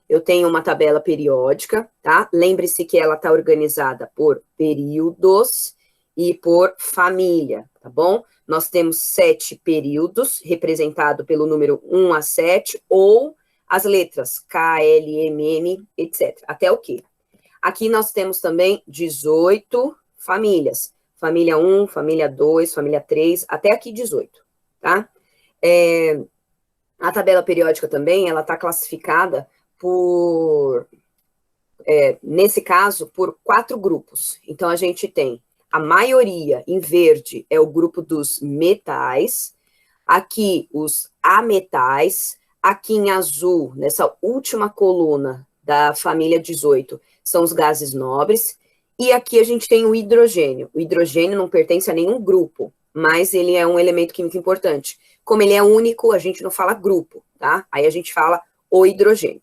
Eu tenho uma tabela periódica, tá? Lembre-se que ela está organizada por períodos e por família, tá bom? Nós temos 7 períodos, representado pelo número 1 a 7, ou as letras K, L, M, N, etc. Até o Q. Aqui nós temos também 18 famílias. Família 1, família 2, família 3, até aqui 18, tá? A tabela periódica também, ela está classificada por, nesse caso, por 4 grupos. Então, a gente tem a maioria, em verde, é o grupo dos metais, aqui os ametais, aqui em azul, nessa última coluna da família 18, são os gases nobres, e aqui a gente tem o hidrogênio. O hidrogênio não pertence a nenhum grupo, mas ele é um elemento químico importante. Como ele é único, a gente não fala grupo, tá? Aí a gente fala o hidrogênio.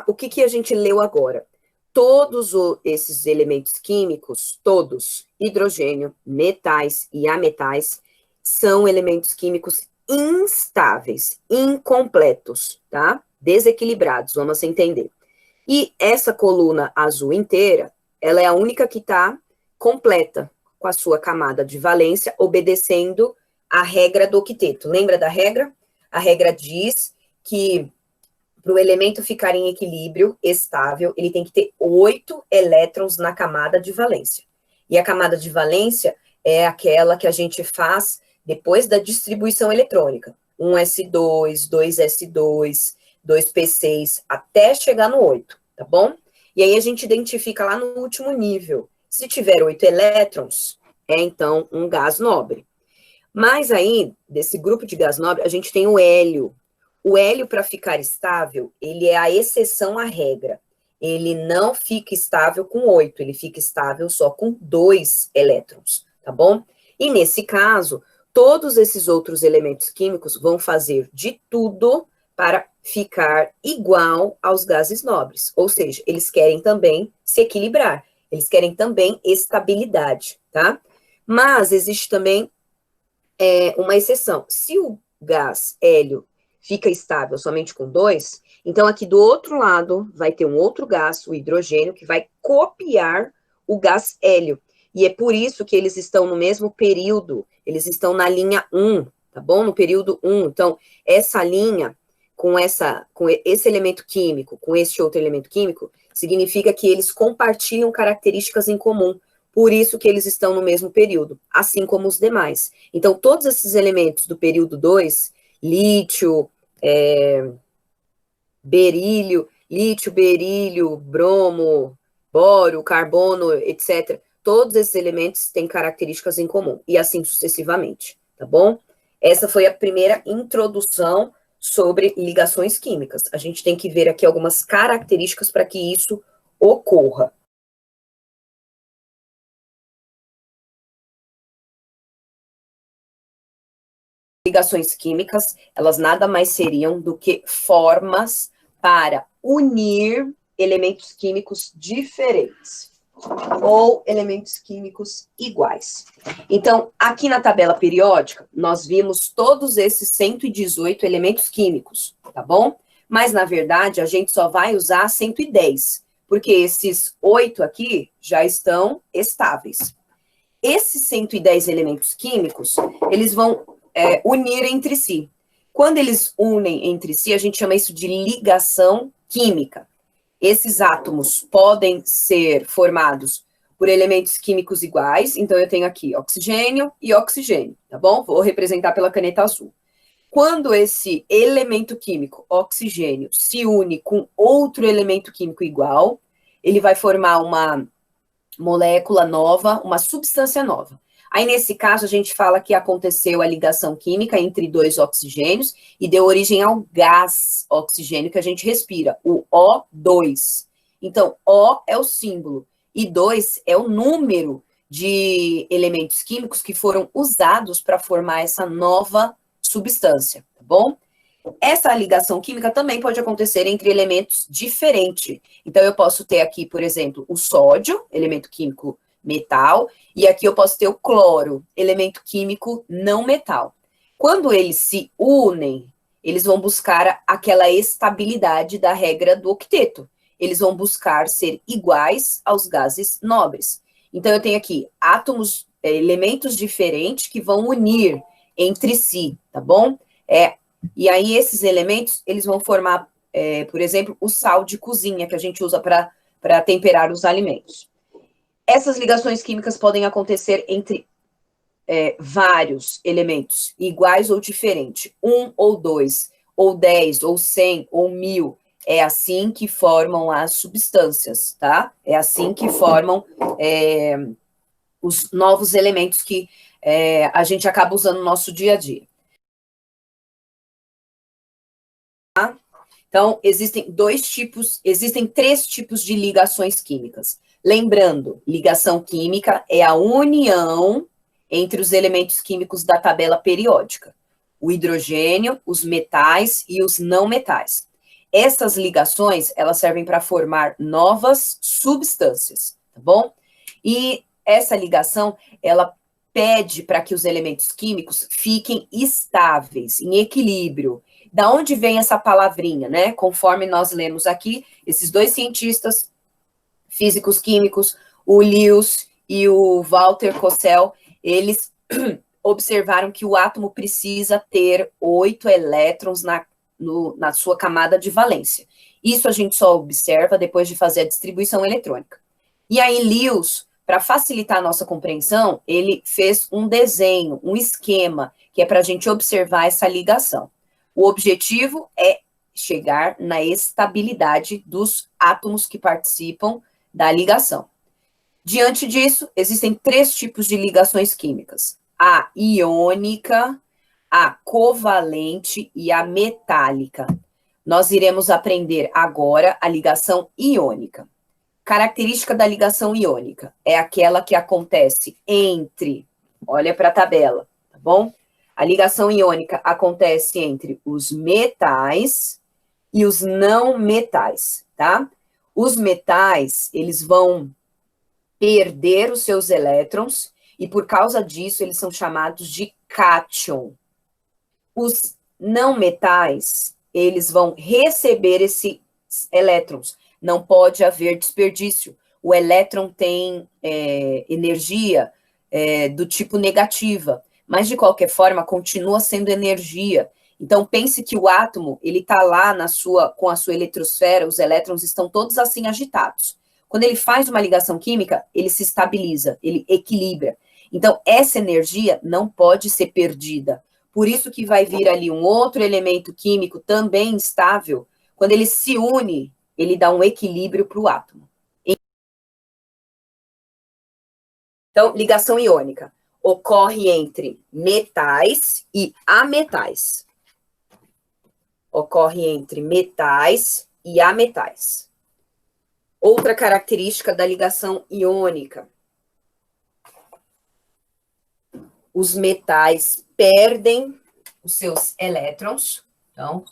O que a gente leu agora? Todos esses elementos químicos, todos, hidrogênio, metais e ametais, são elementos químicos instáveis, incompletos, tá? Desequilibrados, vamos entender. E essa coluna azul inteira, ela é a única que está completa, com a sua camada de valência, obedecendo a regra do octeto. Lembra da regra? A regra diz que para o elemento ficar em equilíbrio estável, ele tem que ter 8 elétrons na camada de valência. E a camada de valência é aquela que a gente faz depois da distribuição eletrônica. 1s2, 2s2, 2p6, até chegar no 8, tá bom? E aí a gente identifica lá no último nível. Se tiver 8 elétrons, é então um gás nobre. Mas aí, desse grupo de gás nobre, a gente tem o hélio. O hélio, para ficar estável, ele é a exceção à regra. Ele não fica estável com 8, ele fica estável só com 2 elétrons, tá bom? E nesse caso, todos esses outros elementos químicos vão fazer de tudo para ficar igual aos gases nobres. Ou seja, eles querem também se equilibrar, eles querem também estabilidade, tá? Mas existe também uma exceção. Se o gás hélio fica estável somente com 2, então aqui do outro lado vai ter um outro gás, o hidrogênio, que vai copiar o gás hélio. E é por isso que eles estão no mesmo período, eles estão na linha 1, tá bom? No período 1. Então, essa linha, com esse elemento químico, com esse outro elemento químico, significa que eles compartilham características em comum. Por isso que eles estão no mesmo período, assim como os demais. Então, todos esses elementos do período 2, lítio, berílio, bromo, bório, carbono, etc., todos esses elementos têm características em comum, e assim sucessivamente, tá bom? Essa foi a primeira introdução sobre ligações químicas. A gente tem que ver aqui algumas características para que isso ocorra. Ligações químicas, elas nada mais seriam do que formas para unir elementos químicos diferentes ou elementos químicos iguais. Então, aqui na tabela periódica, nós vimos todos esses 118 elementos químicos, tá bom? Mas, na verdade, a gente só vai usar 110, porque esses 8 aqui já estão estáveis. Esses 110 elementos químicos, eles vão unir entre si. Quando eles unem entre si, a gente chama isso de ligação química. Esses átomos podem ser formados por elementos químicos iguais, então eu tenho aqui oxigênio e oxigênio, tá bom? Vou representar pela caneta azul. Quando esse elemento químico, oxigênio, se une com outro elemento químico igual, ele vai formar uma molécula nova, uma substância nova. Aí, nesse caso, a gente fala que aconteceu a ligação química entre 2 oxigênios e deu origem ao gás oxigênio que a gente respira, o O2. Então, O é o símbolo e 2 é o número de elementos químicos que foram usados para formar essa nova substância, tá bom? Essa ligação química também pode acontecer entre elementos diferentes. Então, eu posso ter aqui, por exemplo, o sódio, elemento químico metal, e aqui eu posso ter o cloro, elemento químico não metal. Quando eles se unem, eles vão buscar aquela estabilidade da regra do octeto. Eles vão buscar ser iguais aos gases nobres. Então, eu tenho aqui átomos, elementos diferentes que vão unir entre si, tá bom? E aí, esses elementos, eles vão formar, por exemplo, o sal de cozinha, que a gente usa para temperar os alimentos. Essas ligações químicas podem acontecer entre vários elementos, iguais ou diferentes, 1 ou 2, ou 10, ou 100, ou 1000. É assim que formam as substâncias, tá? É assim que formam os novos elementos que a gente acaba usando no nosso dia a dia. Tá? Então, existem três tipos de ligações químicas. Lembrando, ligação química é a união entre os elementos químicos da tabela periódica. O hidrogênio, os metais e os não metais. Essas ligações, elas servem para formar novas substâncias, tá bom? E essa ligação, ela pede para que os elementos químicos fiquem estáveis, em equilíbrio. Da onde vem essa palavrinha, né? Conforme nós lemos aqui, esses dois cientistas físicos químicos, o Lewis e o Walter Kossel, eles observaram que o átomo precisa ter 8 elétrons na sua camada de valência. Isso a gente só observa depois de fazer a distribuição eletrônica. E aí, Lewis, para facilitar a nossa compreensão, ele fez um desenho, um esquema, que é para a gente observar essa ligação. O objetivo é chegar na estabilidade dos átomos que participam da ligação. Diante disso, existem 3 tipos de ligações químicas: a iônica, a covalente e a metálica. Nós iremos aprender agora a ligação iônica. Característica da ligação iônica é aquela que acontece entre, olha para a tabela, tá bom? A ligação iônica acontece entre os metais e os não metais, tá? Os metais, eles vão perder os seus elétrons e por causa disso eles são chamados de cátion. Os não metais, eles vão receber esses elétrons. Não pode haver desperdício. O elétron tem energia do tipo negativa, mas de qualquer forma continua sendo energia. Então pense que o átomo, ele está lá com a sua eletrosfera, os elétrons estão todos assim agitados. Quando ele faz uma ligação química, ele se estabiliza, ele equilibra. Então essa energia não pode ser perdida. Por isso que vai vir ali um outro elemento químico também instável. Quando ele se une, ele dá um equilíbrio para o átomo. Então, ligação iônica ocorre entre metais e ametais. Ocorre entre metais e ametais. Outra característica da ligação iônica: os metais perdem os seus elétrons. Então,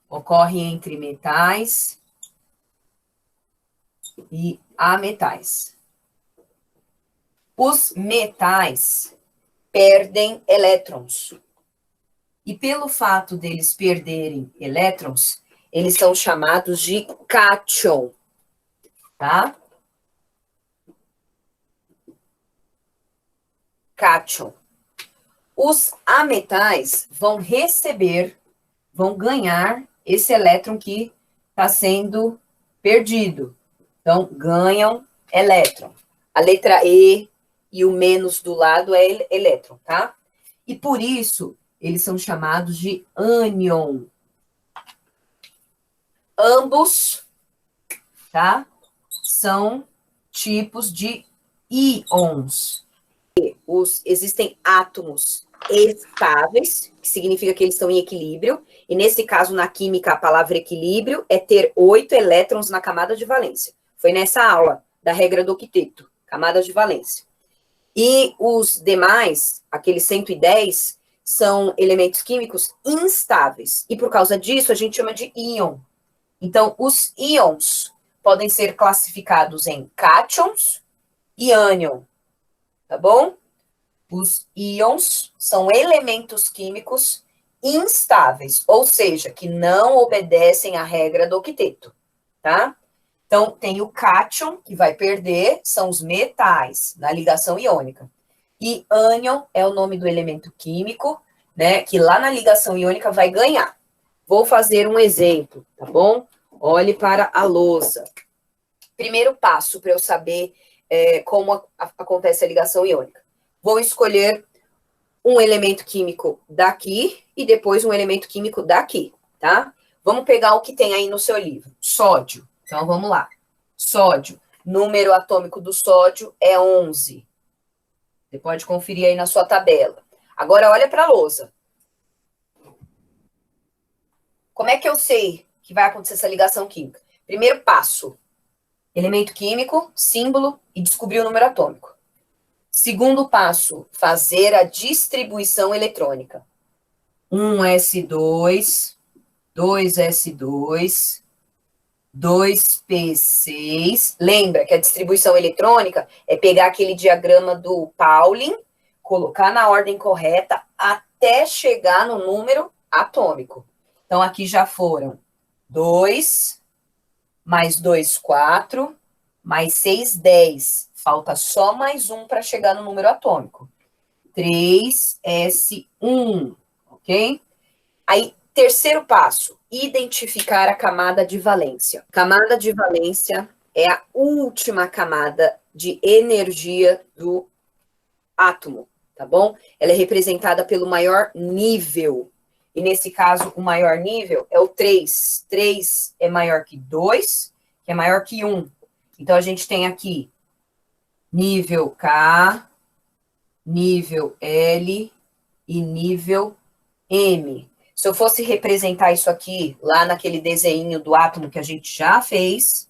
ocorre entre metais e ametais. Os metais perdem elétrons. E pelo fato deles perderem elétrons, eles são chamados de cátion, tá? Cátion. Os ametais vão ganhar esse elétron que está sendo perdido. Então, ganham elétron. A letra E e o menos do lado é elétron, tá? E por isso, eles são chamados de ânion. Ambos, tá? São tipos de íons. Existem átomos estáveis, que significa que eles estão em equilíbrio, e nesse caso, na química, a palavra equilíbrio é ter 8 elétrons na camada de valência. Foi nessa aula da regra do octeto, camada de valência. E os demais, aqueles 110, são elementos químicos instáveis, e por causa disso a gente chama de íon. Então, os íons podem ser classificados em cátions e ânion, tá bom? Os íons são elementos químicos instáveis, ou seja, que não obedecem à regra do octeto, tá? Então, tem o cátion, que vai perder, são os metais na ligação iônica. E ânion é o nome do elemento químico, né, que lá na ligação iônica vai ganhar. Vou fazer um exemplo, tá bom? Olhe para a lousa. Primeiro passo para eu saber como acontece a ligação iônica. Vou escolher um elemento químico daqui e depois um elemento químico daqui, tá? Vamos pegar o que tem aí no seu livro. Sódio. Então, vamos lá. Sódio. Número atômico do sódio é 11. Você pode conferir aí na sua tabela. Agora, olha para a lousa. Como é que eu sei que vai acontecer essa ligação química? Primeiro passo. Elemento químico, símbolo e descobrir o número atômico. Segundo passo, fazer a distribuição eletrônica. 1s2, 2s2, 2p6. Lembra que a distribuição eletrônica é pegar aquele diagrama do Pauling, colocar na ordem correta até chegar no número atômico. Então, aqui já foram 2, mais 2, 4, mais 6, 10. Falta só mais um para chegar no número atômico. 3s1, ok? Aí, terceiro passo, identificar a camada de valência. Camada de valência é a última camada de energia do átomo, tá bom? Ela é representada pelo maior nível. E nesse caso, o maior nível é o 3. 3 é maior que 2, que é maior que 1. Então, a gente tem aqui nível K, nível L e nível M. Se eu fosse representar isso aqui, lá naquele desenho do átomo que a gente já fez,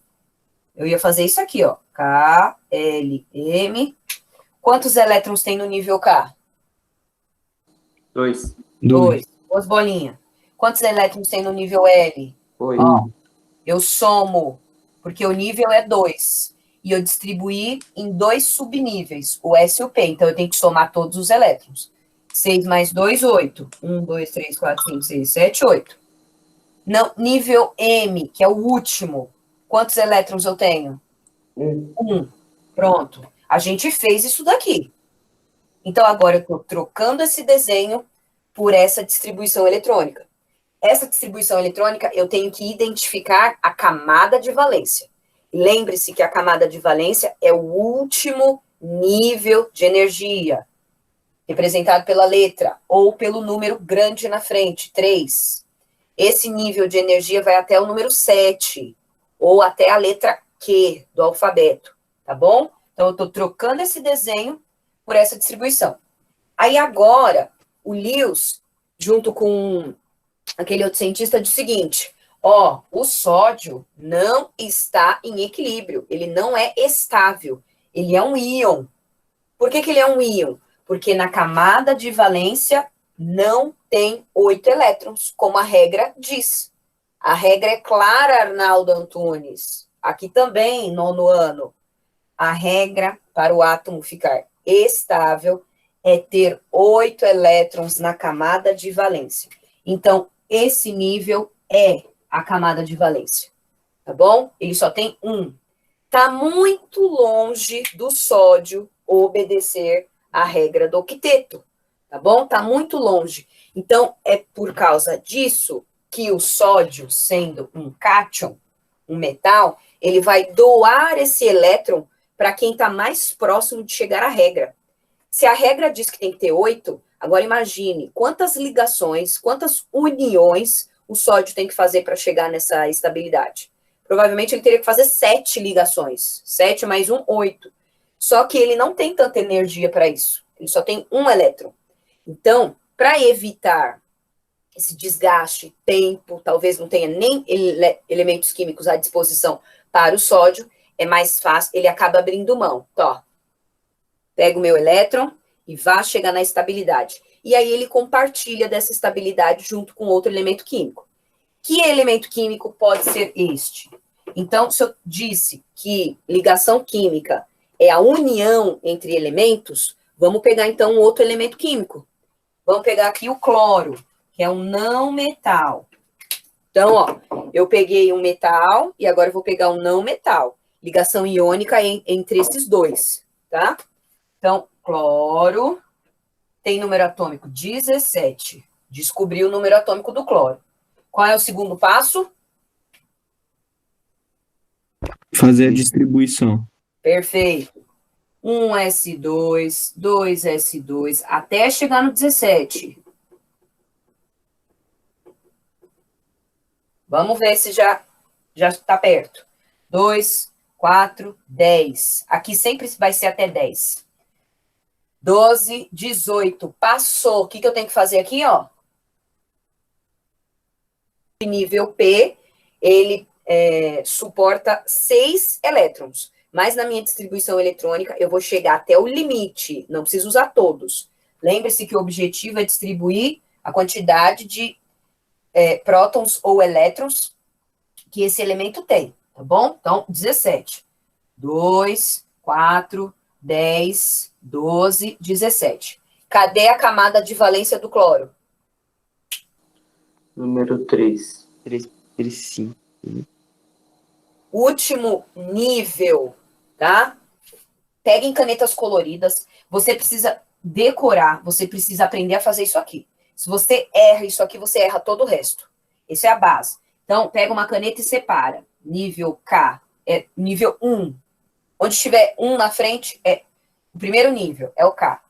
eu ia fazer isso aqui, ó. K, L, M. Quantos elétrons tem no nível K? 2. 2. Duas bolinhas. Quantos elétrons tem no nível L? 8. Ó, eu somo, porque o nível é 2. E eu distribuí em 2 subníveis, o S e o P. Então, eu tenho que somar todos os elétrons. 6 mais 2, 8. 1, 2, 3, 4, 5, 6, 7, 8. Não, nível M, que é o último. Quantos elétrons eu tenho? 1. Pronto. A gente fez isso daqui. Então, agora eu estou trocando esse desenho por essa distribuição eletrônica. Essa distribuição eletrônica, eu tenho que identificar a camada de valência. Lembre-se que a camada de valência é o último nível de energia, representado pela letra ou pelo número grande na frente, 3. Esse nível de energia vai até o número 7, ou até a letra Q do alfabeto, tá bom? Então, eu estou trocando esse desenho por essa distribuição. Aí, agora, o Lewis, junto com aquele outro cientista, diz o seguinte: ó, o sódio não está em equilíbrio, ele não é estável, ele é um íon. Por que ele é um íon? Porque na camada de valência não tem 8 elétrons, como a regra diz. A regra é clara, Arnaldo Antunes. Aqui também, 9º ano. A regra para o átomo ficar estável é ter 8 elétrons na camada de valência. Então, esse nível é a camada de valência, tá bom? Ele só tem 1. Está muito longe do sódio obedecer à regra do octeto, tá bom? Está muito longe. Então, é por causa disso que o sódio, sendo um cátion, um metal, ele vai doar esse elétron para quem está mais próximo de chegar à regra. Se a regra diz que tem que ter 8, agora imagine quantas ligações, quantas uniões o sódio tem que fazer para chegar nessa estabilidade. Provavelmente ele teria que fazer 7 ligações. 7 mais 1, 8. Só que ele não tem tanta energia para isso. Ele só tem um elétron. Então, para evitar esse desgaste, tempo, talvez não tenha nem elementos químicos à disposição para o sódio, é mais fácil, ele acaba abrindo mão. Então, ó, pega o meu elétron e vá chegar na estabilidade. E aí ele compartilha dessa estabilidade junto com outro elemento químico. Que elemento químico pode ser este? Então, se eu disse que ligação química é a união entre elementos, Vamos pegar, então, um outro elemento químico. Vamos pegar aqui o cloro, que é um não metal. Então, ó, eu peguei um metal e agora eu vou pegar um não metal. Ligação iônica entre esses dois, tá? Então, cloro tem número atômico 17. Descobri o número atômico do cloro. Qual é o segundo passo? Fazer a distribuição. Perfeito. 1s2, 2s2, até chegar no 17. Vamos ver se já está perto. 2, 4, 10. Aqui sempre vai ser até 10. 12, 18. Passou. O que eu tenho que fazer aqui, ó? Nível P, ele suporta 6 elétrons. Mas na minha distribuição eletrônica, eu vou chegar até o limite. Não preciso usar todos. Lembre-se que o objetivo é distribuir a quantidade de prótons ou elétrons que esse elemento tem, tá bom? Então, 17. 2, 4, 10, 12, 17. Cadê a camada de valência do cloro? Número 3. 5. Último nível, tá? Peguem canetas coloridas. Você precisa decorar, você precisa aprender a fazer isso aqui. Se você erra isso aqui, você erra todo o resto. Essa é a base. Então, pega uma caneta e separa. Nível K é nível 1. Onde tiver 1 na frente, é o primeiro nível, é o K.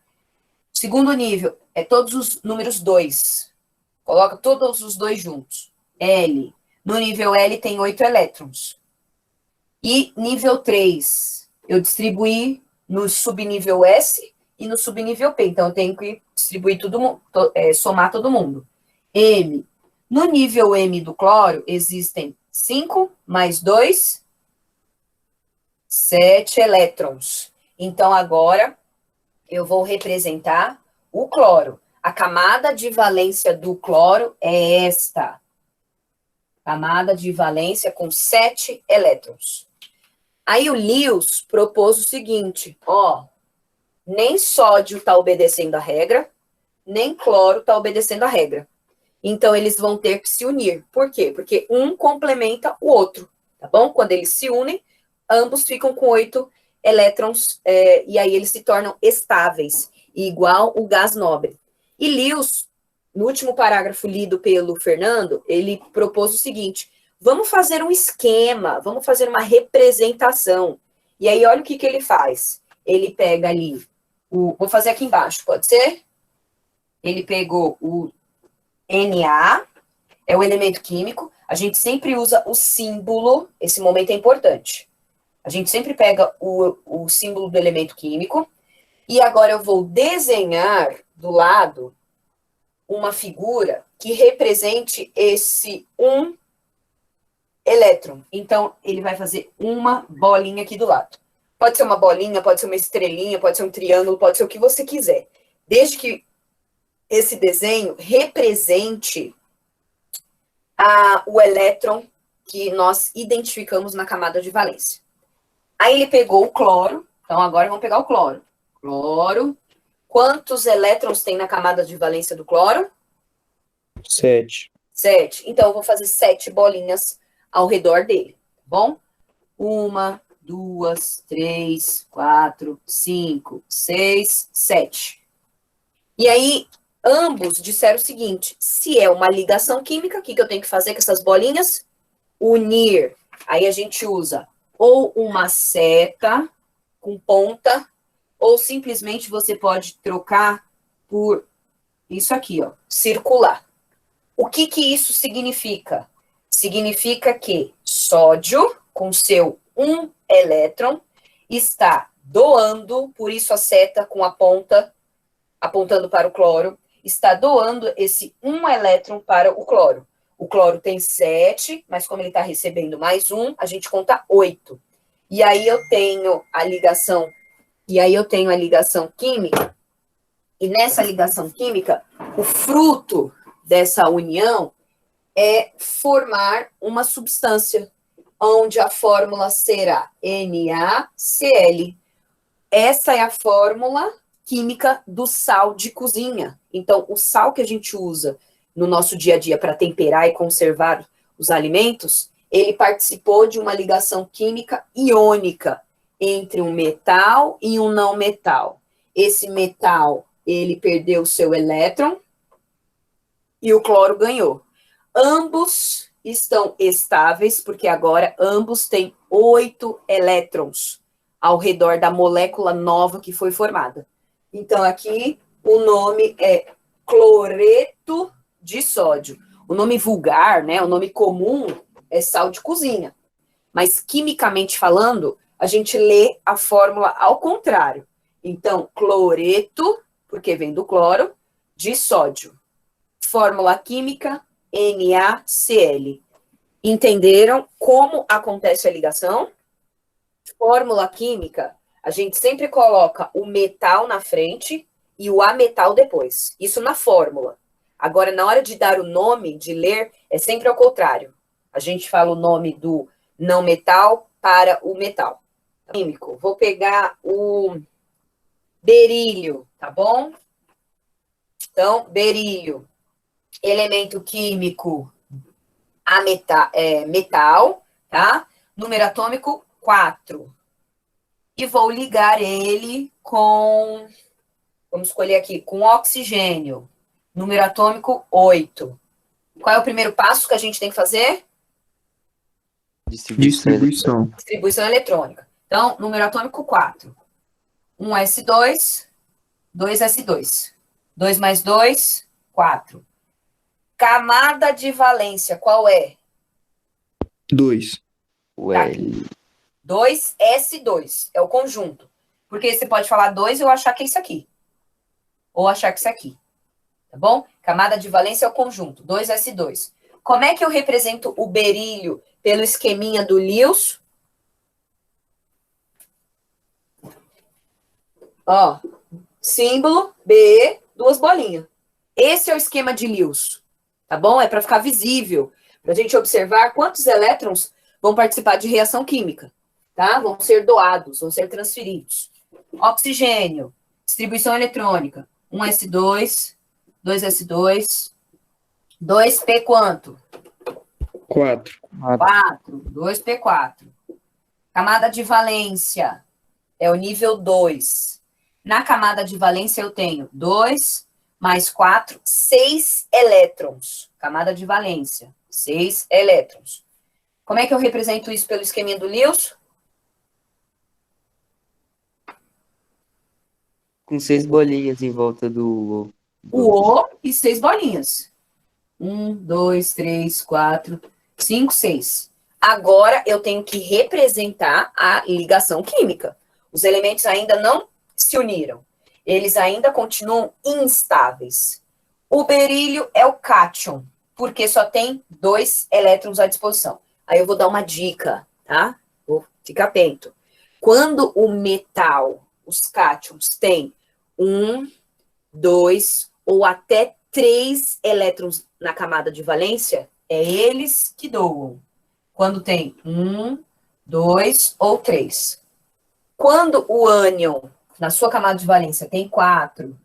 Segundo nível, é todos os números 2. Coloca todos os dois juntos. L. No nível L tem 8 elétrons. E nível 3, eu distribuí no subnível S e no subnível P. Então, eu tenho que distribuir somar todo mundo. M. No nível M do cloro, existem 5 mais 2, 7 elétrons. Então, agora, eu vou representar o cloro. A camada de valência do cloro é esta. Camada de valência com 7 elétrons. Aí o Lewis propôs o seguinte, ó, nem sódio está obedecendo a regra, nem cloro está obedecendo a regra. Então, eles vão ter que se unir. Por quê? Porque um complementa o outro, tá bom? Quando eles se unem, ambos ficam com 8 elétrons, e aí eles se tornam estáveis, igual o gás nobre. E Lewis, no último parágrafo lido pelo Fernando, ele propôs o seguinte, vamos fazer um esquema, vamos fazer uma representação. E aí, olha o que ele faz. Ele pega ali, vou fazer aqui embaixo, pode ser? Ele pegou o Na, é o elemento químico, a gente sempre usa o símbolo, esse momento é importante. A gente sempre pega o símbolo do elemento químico, e agora eu vou desenhar do lado uma figura que represente esse elétron. Então, ele vai fazer uma bolinha aqui do lado. Pode ser uma bolinha, pode ser uma estrelinha, pode ser um triângulo, pode ser o que você quiser. Desde que esse desenho represente o elétron que nós identificamos na camada de valência. Aí ele pegou o cloro, então agora vamos pegar o cloro. Cloro. Quantos elétrons tem na camada de valência do cloro? 7. 7. Então, eu vou fazer 7 bolinhas ao redor dele, tá bom? 1, 2, 3, 4, 5, 6, 7. E aí, ambos disseram o seguinte, se é uma ligação química, o que eu tenho que fazer com essas bolinhas? Unir. Aí a gente usa ou uma seta com ponta, ou simplesmente você pode trocar por isso aqui, ó, circular. O que isso significa? Significa que sódio, com seu 1 elétron, está doando, por isso a seta com a ponta apontando para o cloro, está doando esse 1 elétron para o cloro. O cloro tem 7, mas como ele está recebendo mais 1, a gente conta 8. E aí eu tenho a ligação química, e nessa ligação química, o fruto dessa união é formar uma substância, onde a fórmula será NaCl. Essa é a fórmula química do sal de cozinha. Então, o sal que a gente usa no nosso dia a dia para temperar e conservar os alimentos, ele participou de uma ligação química iônica entre um metal e um não metal. Esse metal, ele perdeu seu elétron e o cloro ganhou. Ambos estão estáveis, porque agora ambos têm 8 elétrons ao redor da molécula nova que foi formada. Então, aqui, o nome é cloreto de sódio. O nome vulgar, né, o nome comum é sal de cozinha. Mas, quimicamente falando, a gente lê a fórmula ao contrário. Então, cloreto, porque vem do cloro, de sódio. Fórmula química, NaCl. Entenderam como acontece a ligação? Fórmula química, a gente sempre coloca o metal na frente e o ametal depois. Isso na fórmula. Agora, na hora de dar o nome, de ler, é sempre ao contrário. A gente fala o nome do não metal para o metal. Químico, vou pegar o berílio, tá bom? Então, berílio, elemento químico metal, tá? Número atômico 4. E vou ligar ele com, vamos escolher aqui, com oxigênio. Número atômico 8. Qual é o primeiro passo que a gente tem que fazer? Distribuição. Distribuição eletrônica. Então, número atômico 4. 1s2, 2s2. 2 mais 2, 4. Camada de valência, qual é? 2. O Tá L. 2s2, é o conjunto. Porque você pode falar 2 e eu achar que é isso aqui. Ou achar que é isso aqui. Tá bom? Camada de valência é o conjunto, 2s2. Como é que eu represento o berílio pelo esqueminha do Lewis? Ó, símbolo, B, 2 bolinhas. Esse é o esquema de Lewis, tá bom? É para ficar visível, para a gente observar quantos elétrons vão participar de reação química, tá? Vão ser doados, vão ser transferidos. Oxigênio, distribuição eletrônica, 1s2, 2s2, 2p quanto? 4. 4, 2p4. Camada de valência é o nível 2. Na camada de valência eu tenho 2 mais 4, 6 elétrons. Camada de valência, 6 elétrons. Como é que eu represento isso pelo esqueminha do Lewis? Com 6 bolinhas em volta do... O O e 6 bolinhas. 1, 2, 3, 4, 5, 6. Agora eu tenho que representar a ligação química. Os elementos ainda não se uniram. Eles ainda continuam instáveis. O berílio é o cátion, porque só tem 2 elétrons à disposição. Aí eu vou dar uma dica, tá? Fica atento. Quando o metal, os cátions, tem 1, 2 ou até 3 elétrons na camada de valência, é eles que doam. Quando tem 1, 2 ou 3. Quando o ânion, na sua camada de valência, tem 4,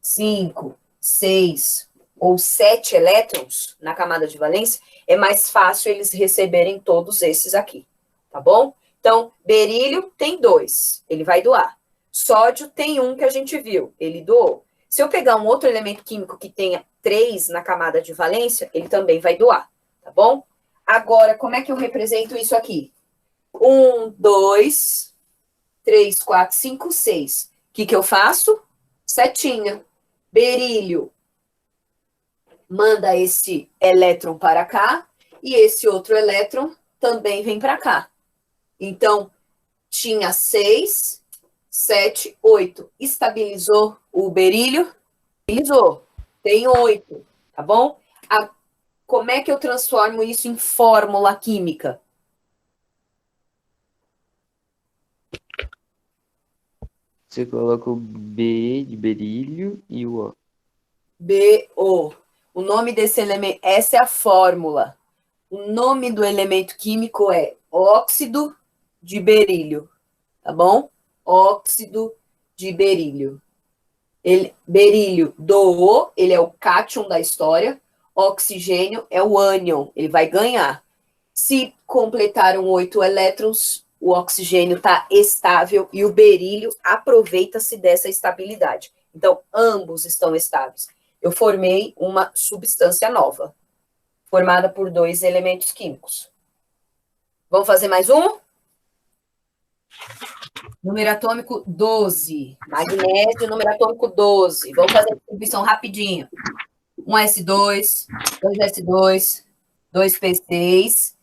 5, 6 ou 7 elétrons na camada de valência, é mais fácil eles receberem todos esses aqui, tá bom? Então, berílio tem 2, ele vai doar. Sódio tem 1 que a gente viu, ele doou. Se eu pegar um outro elemento químico que tenha 3 na camada de valência, ele também vai doar, tá bom? Agora, como é que eu represento isso aqui? 1, 2, 3, 4, 5, 6. O que eu faço? Setinha. Berílio manda esse elétron para cá e esse outro elétron também vem para cá. Então, tinha 6, 7, 8. Estabilizou o berílio? Estabilizou. Tem 8, tá bom? Como é que eu transformo isso em fórmula química? Você coloca o B de berílio e o O. BO. O nome desse elemento, essa é a fórmula. O nome do elemento químico é óxido de berílio, tá bom? Óxido de berílio. Berílio do O, ele é o cátion da história. Oxigênio é o ânion, ele vai ganhar. Se completaram 8 elétrons, o oxigênio está estável e o berílio aproveita-se dessa estabilidade. Então, ambos estão estáveis. Eu formei uma substância nova, formada por 2 elementos químicos. Vamos fazer mais um? Número atômico 12. Magnésio, número atômico 12. Vamos fazer a distribuição rapidinho. 1s2, 2s2, 2p6,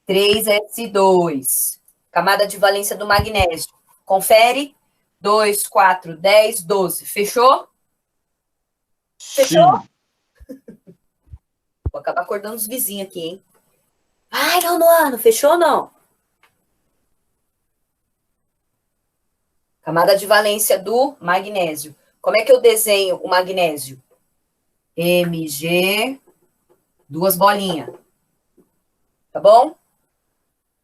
3s2. Camada de valência do magnésio. Confere. 2, 4, 10, 12. Fechou? Fechou? Vou acabar acordando os vizinhos aqui, hein? Ai, não, fechou ou não? Camada de valência do magnésio. Como é que eu desenho o magnésio? Mg, 2 bolinhas. Tá bom?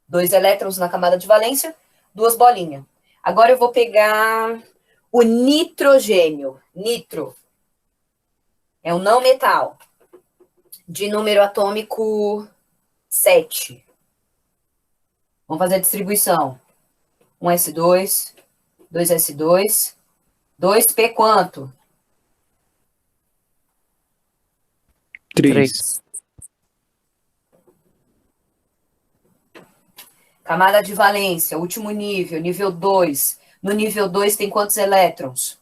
2 elétrons na camada de valência, 2 bolinhas. Agora eu vou pegar o nitrogênio. Nitro. É um não metal. De número atômico 7. Vamos fazer a distribuição. 1s2, 2s2, 2p quanto? 3. Camada de valência, último nível, nível 2. No nível 2 tem quantos elétrons?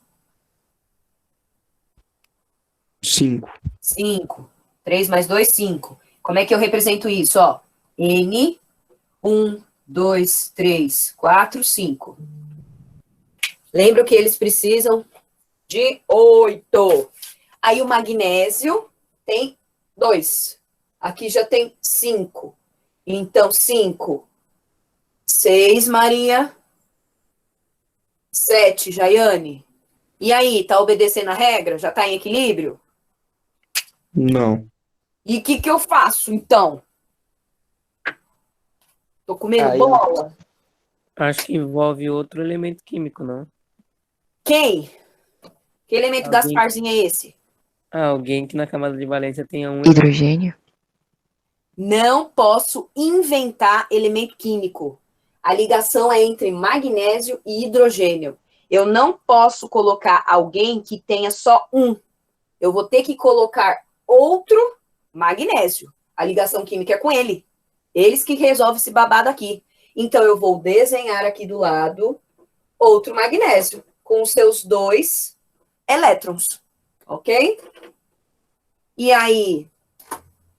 5. 5. 3 mais 2, 5. Como é que eu represento isso? Ó, N, 1, 2, 3, 4, 5. Lembra que eles precisam de 8. Aí o magnésio tem 2. Aqui já tem 5. Então, 5. 6, Maria. 7, Jaiane. E aí, tá obedecendo a regra? Já tá em equilíbrio? Não. E o que eu faço, então? Tô comendo bola? Acho que envolve outro elemento químico, não? Quem? Que elemento Alguém- Gasparzinho é esse? Alguém que na camada de valência tenha um Hidrogênio? Não posso inventar elemento químico. A ligação é entre magnésio e hidrogênio. Eu não posso colocar alguém que tenha só um. Eu vou ter que colocar outro magnésio. A ligação química é com ele. Eles que resolvem esse babado aqui. Então, eu vou desenhar aqui do lado outro magnésio com os seus 2 elétrons. Ok? E aí,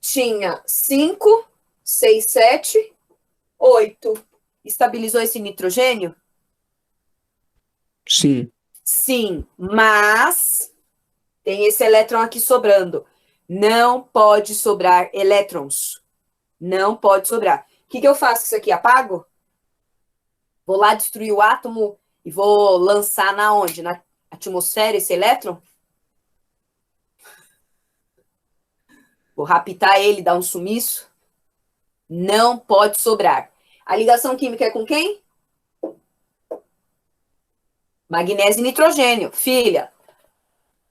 tinha 5, 6, 7, 8. Estabilizou esse nitrogênio? Sim. Sim, mas tem esse elétron aqui sobrando. Não pode sobrar elétrons. Não pode sobrar. O que eu faço com isso aqui? Apago? Vou lá destruir o átomo e vou lançar na onde? Na atmosfera esse elétron? Vou raptar ele, dar um sumiço? Não pode sobrar. A ligação química é com quem? Magnésio e nitrogênio. Filha,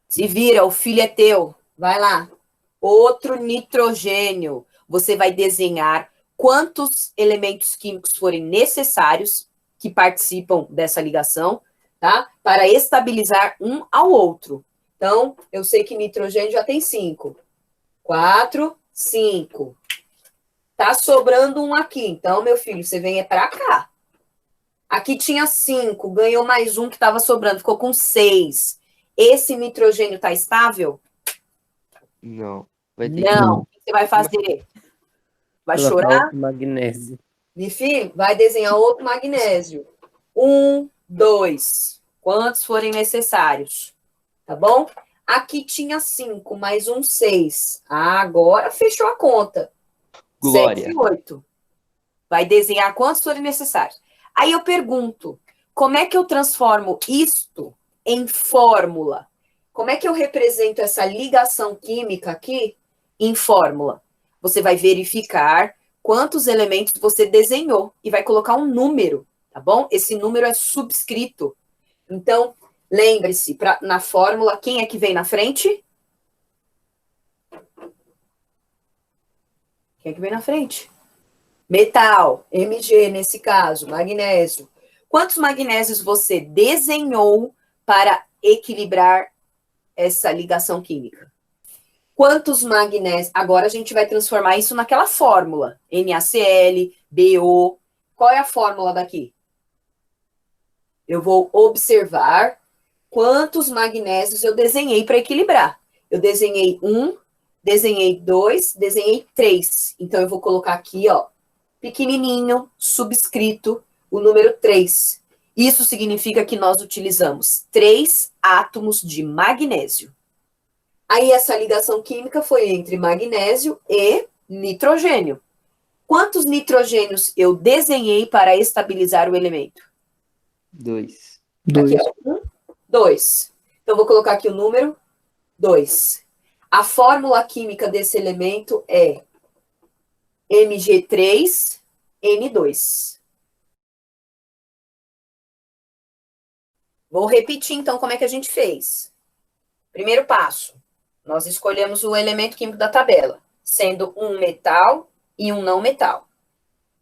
se vira, o filho é teu. Vai lá. Outro nitrogênio. Você vai desenhar quantos elementos químicos forem necessários que participam dessa ligação, tá? Para estabilizar um ao outro. Então, eu sei que nitrogênio já tem 5. 4, 5. Tá sobrando um aqui. Então, meu filho, você vem para cá. Aqui tinha 5, ganhou mais um que estava sobrando, ficou com 6. Esse nitrogênio está estável? Não. Vai ter Não. O que você vai fazer? Vai chorar? outro magnésio. Meu filho, vai desenhar outro magnésio. 1, 2. Quantos forem necessários. Tá bom? Aqui tinha 5, mais um 6. Agora fechou a conta. Glória. 7 e 8. Vai desenhar quantos forem necessários. Aí eu pergunto, como é que eu transformo isto em fórmula? Como é que eu represento essa ligação química aqui em fórmula? Você vai verificar quantos elementos você desenhou e vai colocar um número, tá bom? Esse número é subscrito. Então, Lembre-se, na fórmula, quem é que vem na frente? Quem é que vem na frente? Metal, Mg nesse caso, magnésio. Quantos magnésios você desenhou para equilibrar essa ligação química? Quantos magnésios? Agora a gente vai transformar isso naquela fórmula. NaCl, BO. Qual é a fórmula daqui? Eu vou observar quantos magnésios eu desenhei para equilibrar. Eu desenhei 1, desenhei 2, desenhei 3. Então, eu vou colocar aqui, ó, pequenininho, subscrito, o número 3. Isso significa que nós utilizamos 3 átomos de magnésio. Aí, essa ligação química foi entre magnésio e nitrogênio. Quantos nitrogênios eu desenhei para estabilizar o elemento? 2. Aqui, 2. ó. 2. Então, vou colocar aqui o número 2. A fórmula química desse elemento é Mg3N2. Vou repetir, então, como é que a gente fez. Primeiro passo, nós escolhemos o elemento químico da tabela, sendo um metal e um não metal.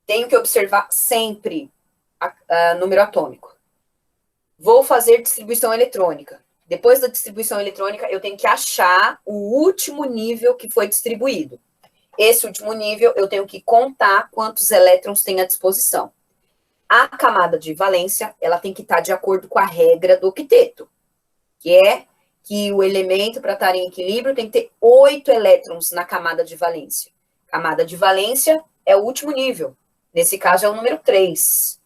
Tenho que observar sempre o número atômico. Vou fazer distribuição eletrônica. Depois da distribuição eletrônica, eu tenho que achar o último nível que foi distribuído. Esse último nível, eu tenho que contar quantos elétrons tem à disposição. A camada de valência, ela tem que estar de acordo com a regra do octeto, que é que o elemento, para estar em equilíbrio, tem que ter 8 elétrons na camada de valência. Camada de valência é o último nível. Nesse caso, é o número 3.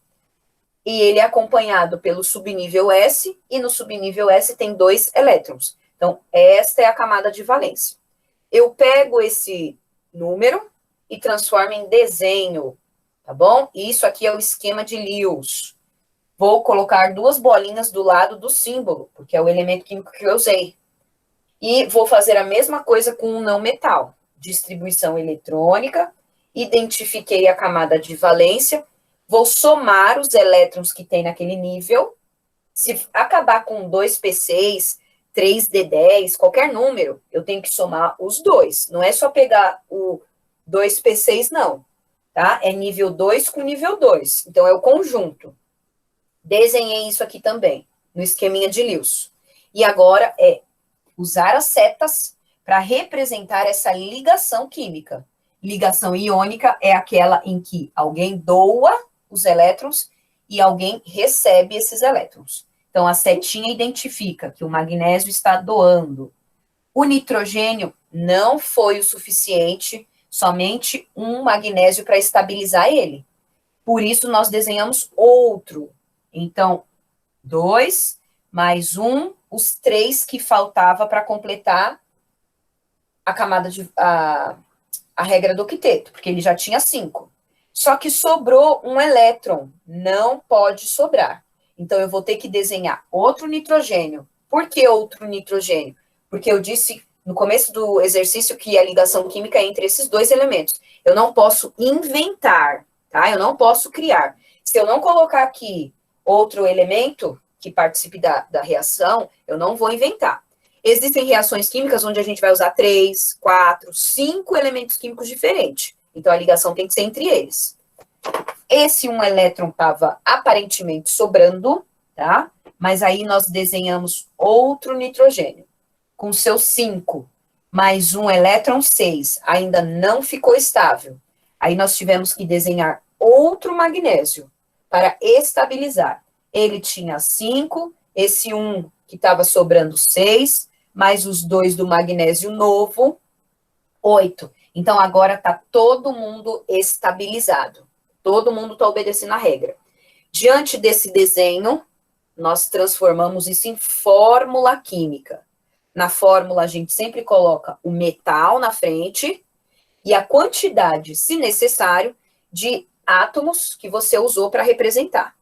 E ele é acompanhado pelo subnível S, e no subnível S tem 2 elétrons. Então, esta é a camada de valência. Eu pego esse número e transformo em desenho, tá bom? Isso aqui é o esquema de Lewis. Vou colocar 2 bolinhas do lado do símbolo, porque é o elemento químico que eu usei. E vou fazer a mesma coisa com um não metal. Distribuição eletrônica, identifiquei a camada de valência, vou somar os elétrons que tem naquele nível. Se acabar com 2p6, 3d10, qualquer número, eu tenho que somar os dois. Não é só pegar o 2p6, não. Tá? É nível 2 com nível 2. Então, é o conjunto. Desenhei isso aqui também, no esqueminha de Lewis. E agora é usar as setas para representar essa ligação química. Ligação iônica é aquela em que alguém doa os elétrons e alguém recebe esses elétrons. Então, a setinha identifica que o magnésio está doando. O nitrogênio não foi o suficiente, somente um magnésio para estabilizar ele. Por isso, nós desenhamos outro. Então, 2 mais 1, os 3 que faltava para completar a camada de a regra do octeto, porque ele já tinha 5. Só que sobrou um elétron, não pode sobrar. Então, eu vou ter que desenhar outro nitrogênio. Por que outro nitrogênio? Porque eu disse no começo do exercício que a ligação química é entre esses 2 elementos. Eu não posso inventar, tá? Eu não posso criar. Se eu não colocar aqui outro elemento que participe da reação, eu não vou inventar. Existem reações químicas onde a gente vai usar 3, 4, 5 elementos químicos diferentes. Então, a ligação tem que ser entre eles. Esse um elétron estava aparentemente sobrando, tá? Mas aí nós desenhamos outro nitrogênio, com seus 5, mais um elétron, 6. Ainda não ficou estável. Aí nós tivemos que desenhar outro magnésio para estabilizar. Ele tinha 5, esse 1 que estava sobrando 6, mais os 2 do magnésio novo, 8. Então, agora está todo mundo estabilizado. Todo mundo está obedecendo a regra. Diante desse desenho, nós transformamos isso em fórmula química. Na fórmula, a gente sempre coloca o metal na frente e a quantidade, se necessário, de átomos que você usou para representar.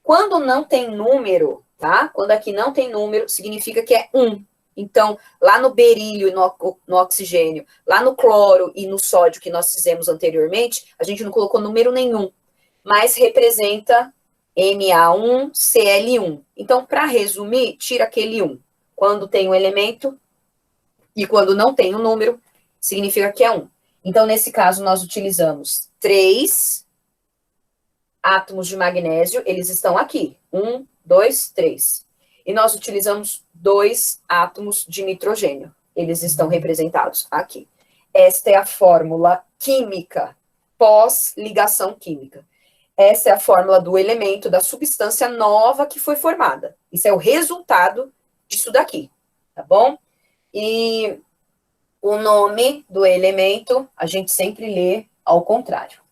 Quando não tem número, tá? Quando aqui não tem número, significa que é 1. Então, lá no berílio e no oxigênio, lá no cloro e no sódio que nós fizemos anteriormente, a gente não colocou número nenhum, mas representa Na1Cl1. Então, para resumir, tira aquele 1. Quando tem um elemento e quando não tem um número, significa que é 1. Então, nesse caso, nós utilizamos 3 átomos de magnésio, eles estão aqui. 1, 2, 3. E nós utilizamos 2 átomos de nitrogênio. Eles estão representados aqui. Esta é a fórmula química, pós-ligação química. Essa é a fórmula do elemento, da substância nova que foi formada. Isso é o resultado disso daqui, tá bom? E o nome do elemento, a gente sempre lê ao contrário.